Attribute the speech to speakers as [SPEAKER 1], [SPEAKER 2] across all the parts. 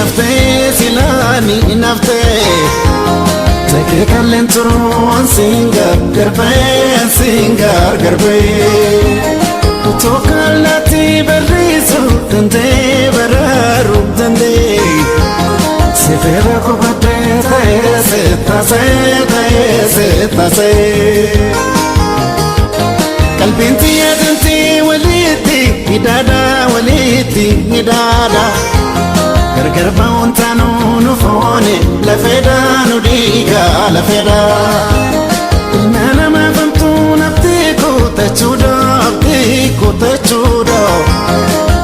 [SPEAKER 1] nafte silani nafte Take kalentron singar garbe Tokalati berisu dende beraru dende Sefera ko bate tase Kalbinti yadinti waliti hidada Garba untanu nufone la feda nudiga la feda Ilmana ma famtu naftiku tachuda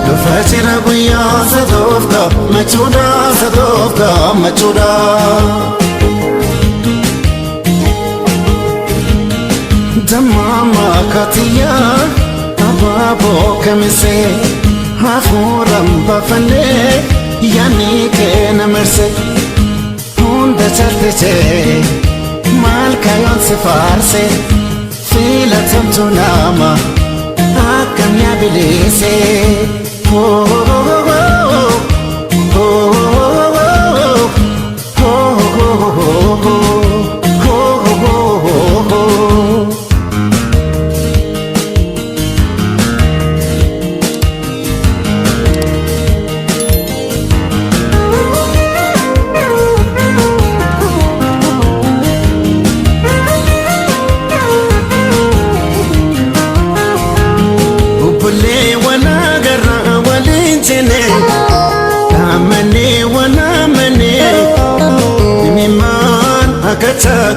[SPEAKER 1] Dufachira guya sadofka machuda Damama katiya ababo kamise Hafuram bafane yani ke namerse Hunda chalteche mal kayon se farse Fila tamtunama Akam ya bilise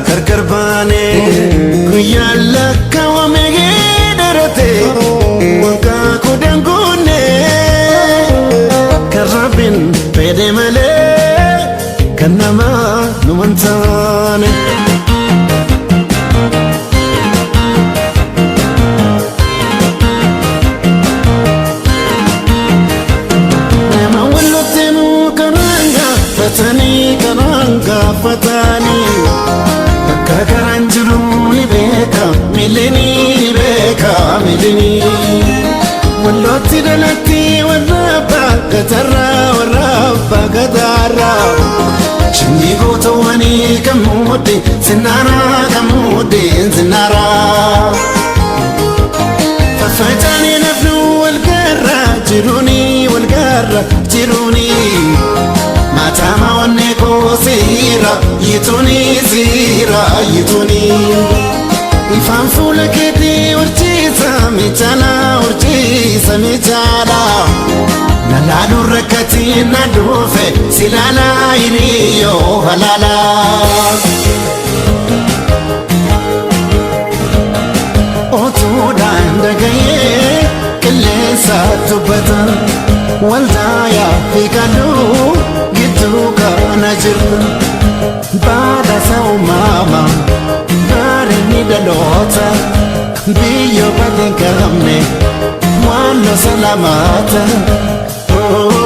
[SPEAKER 1] Karkarbane kuyalla kawamege darate wanka kudangune karabin pedemale kanama numantane Nema wallotenu karanga fatani Kakaranjuruni beka milini Walloti dalati warraba gadarra Shini gotawani kamudi zinara Fafatani nafnu walgarra jiruni Matama waneko sira yituni Ifan fula kiti urchisa mijala Naladu rakati nadufe silala iriyo halala Otudan dagaye kilesa tubata Waldaya hikalu gituka najir Bada sao mama Bada nida lota Biyo baden kamne Wano salamata Oh